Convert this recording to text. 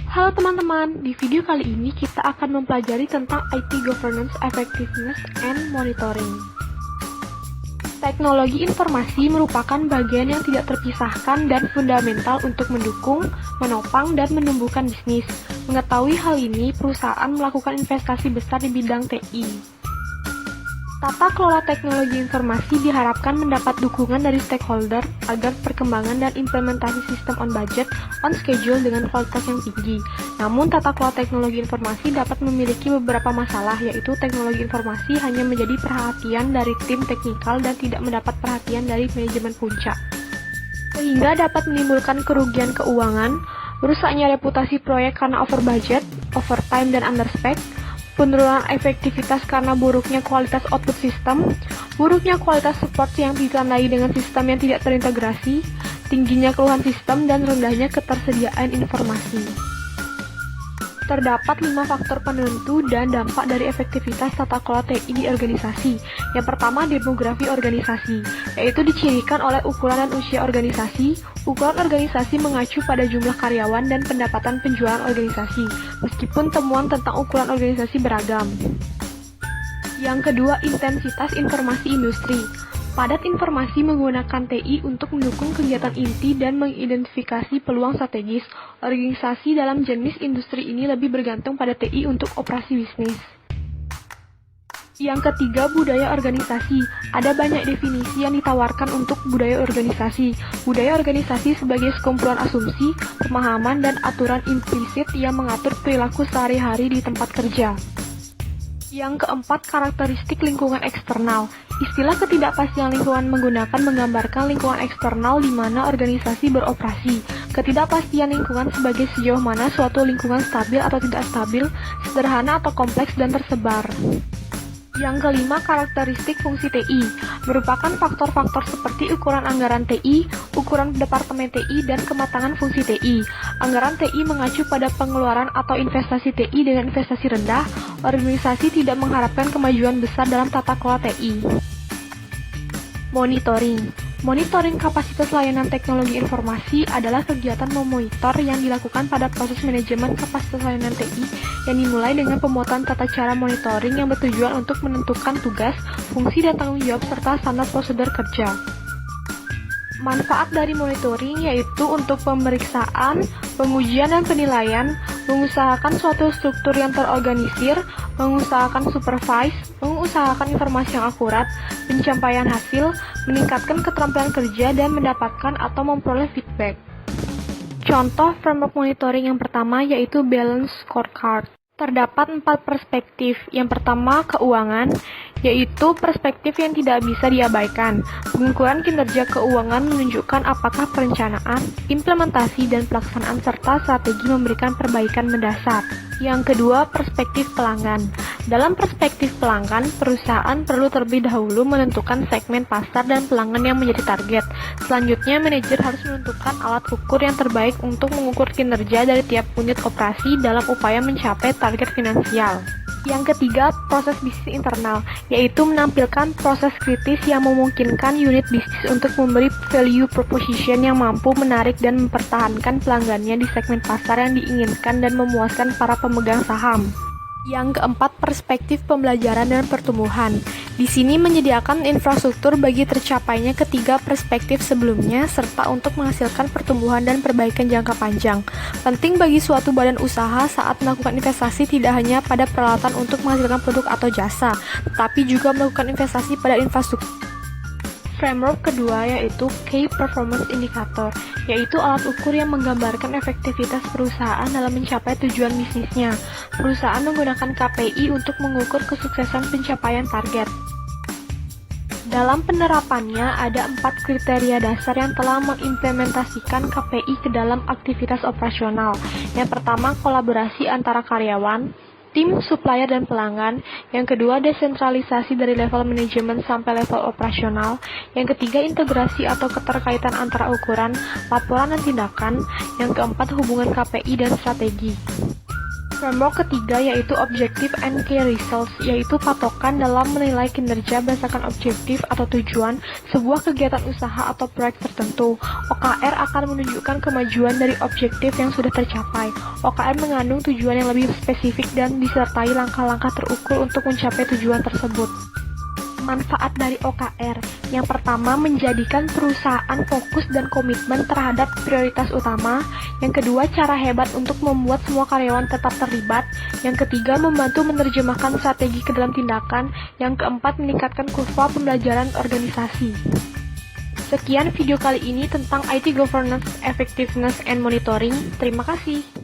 Halo teman-teman, di video kali ini kita akan mempelajari tentang IT Governance, Effectiveness, and Monitoring. Teknologi informasi merupakan bagian yang tidak terpisahkan dan fundamental untuk mendukung, menopang, dan menumbuhkan bisnis. Mengetahui hal ini, perusahaan melakukan investasi besar di bidang TI. Tata kelola teknologi informasi diharapkan mendapat dukungan dari stakeholder agar perkembangan dan implementasi sistem on budget, on schedule dengan kualitas yang tinggi. Namun, tata kelola teknologi informasi dapat memiliki beberapa masalah, yaitu teknologi informasi hanya menjadi perhatian dari tim teknikal dan tidak mendapat perhatian dari manajemen puncak. Sehingga dapat menimbulkan kerugian keuangan, rusaknya reputasi proyek karena over budget, overtime, dan underspec, penurunan efektivitas karena buruknya kualitas output sistem, buruknya kualitas support yang ditandai dengan sistem yang tidak terintegrasi, tingginya keluhan sistem, dan rendahnya ketersediaan informasi. Terdapat 5 faktor penentu dan dampak dari efektivitas tata kelola TI di organisasi. Yang pertama, demografi organisasi, yaitu dicirikan oleh ukuran dan usia organisasi. Ukuran organisasi mengacu pada jumlah karyawan dan pendapatan penjualan organisasi, meskipun temuan tentang ukuran organisasi beragam. Yang kedua, intensitas informasi industri. Padat informasi menggunakan TI untuk mendukung kegiatan inti dan mengidentifikasi peluang strategis. Organisasi dalam jenis industri ini lebih bergantung pada TI untuk operasi bisnis. Yang ketiga, budaya organisasi. Ada banyak definisi yang ditawarkan untuk budaya organisasi. Budaya organisasi sebagai sekumpulan asumsi, pemahaman, dan aturan implisit yang mengatur perilaku sehari-hari di tempat kerja. Yang keempat, karakteristik lingkungan eksternal. Istilah ketidakpastian lingkungan menggambarkan lingkungan eksternal di mana organisasi beroperasi. Ketidakpastian lingkungan sebagai sejauh mana suatu lingkungan stabil atau tidak stabil, sederhana atau kompleks dan tersebar. Yang kelima, karakteristik fungsi TI. Merupakan faktor-faktor seperti ukuran anggaran TI, ukuran departemen TI, dan kematangan fungsi TI. Anggaran TI mengacu pada pengeluaran atau investasi TI dengan investasi rendah. Organisasi tidak mengharapkan kemajuan besar dalam tata kelola TI. Monitoring. Monitoring kapasitas layanan teknologi informasi adalah kegiatan memonitor yang dilakukan pada proses manajemen kapasitas layanan TI yang dimulai dengan pembuatan tata cara monitoring yang bertujuan untuk menentukan tugas, fungsi, dan tanggung jawab serta standar prosedur kerja. Manfaat dari monitoring yaitu untuk pemeriksaan, pengujian, dan penilaian, mengusahakan suatu struktur yang terorganisir, mengusahakan supervise, mengusahakan informasi yang akurat, pencapaian hasil, meningkatkan keterampilan kerja, dan mendapatkan atau memperoleh feedback. Contoh framework monitoring yang pertama yaitu Balance Scorecard. Terdapat 4 perspektif. Yang pertama, keuangan, yaitu perspektif yang tidak bisa diabaikan. Pengukuran kinerja keuangan menunjukkan apakah perencanaan, implementasi, dan pelaksanaan serta strategi memberikan perbaikan mendasar. Yang kedua, perspektif pelanggan. Dalam perspektif pelanggan, perusahaan perlu terlebih dahulu menentukan segmen pasar dan pelanggan yang menjadi target. Selanjutnya, manajer harus menentukan alat ukur yang terbaik untuk mengukur kinerja dari tiap unit operasi dalam upaya mencapai target finansial. Yang ketiga, proses bisnis internal, yaitu menampilkan proses kritis yang memungkinkan unit bisnis untuk memberi value proposition yang mampu menarik dan mempertahankan pelanggannya di segmen pasar yang diinginkan dan memuaskan para pemegang saham. Yang keempat, perspektif pembelajaran dan pertumbuhan. Di sini menyediakan infrastruktur bagi tercapainya ketiga perspektif sebelumnya serta untuk menghasilkan pertumbuhan dan perbaikan jangka panjang. Penting bagi suatu badan usaha saat melakukan investasi tidak hanya pada peralatan untuk menghasilkan produk atau jasa, tetapi juga melakukan investasi pada infrastruktur. Framework kedua yaitu Key Performance Indicator, yaitu alat ukur yang menggambarkan efektivitas perusahaan dalam mencapai tujuan bisnisnya. Perusahaan menggunakan KPI untuk mengukur kesuksesan pencapaian target. Dalam penerapannya, ada 4 kriteria dasar yang telah mengimplementasikan KPI ke dalam aktivitas operasional. Yang pertama, kolaborasi antara karyawan, tim, supplier, dan pelanggan. Yang kedua, desentralisasi dari level manajemen sampai level operasional. Yang ketiga, integrasi atau keterkaitan antara ukuran, laporan, dan tindakan. Yang keempat, hubungan KPI dan strategi. Framework ketiga yaitu Objective and Key Results, yaitu patokan dalam menilai kinerja berdasarkan objektif atau tujuan sebuah kegiatan usaha atau proyek tertentu. OKR akan menunjukkan kemajuan dari objektif yang sudah tercapai. OKR mengandung tujuan yang lebih spesifik dan disertai langkah-langkah terukur untuk mencapai tujuan tersebut. Manfaat dari OKR. Yang pertama, menjadikan perusahaan fokus dan komitmen terhadap prioritas utama. Yang kedua, cara hebat untuk membuat semua karyawan tetap terlibat. Yang ketiga, membantu menerjemahkan strategi ke dalam tindakan. Yang keempat, meningkatkan kurva pembelajaran organisasi. Sekian video kali ini tentang IT Governance, Effectiveness, and Monitoring. Terima kasih.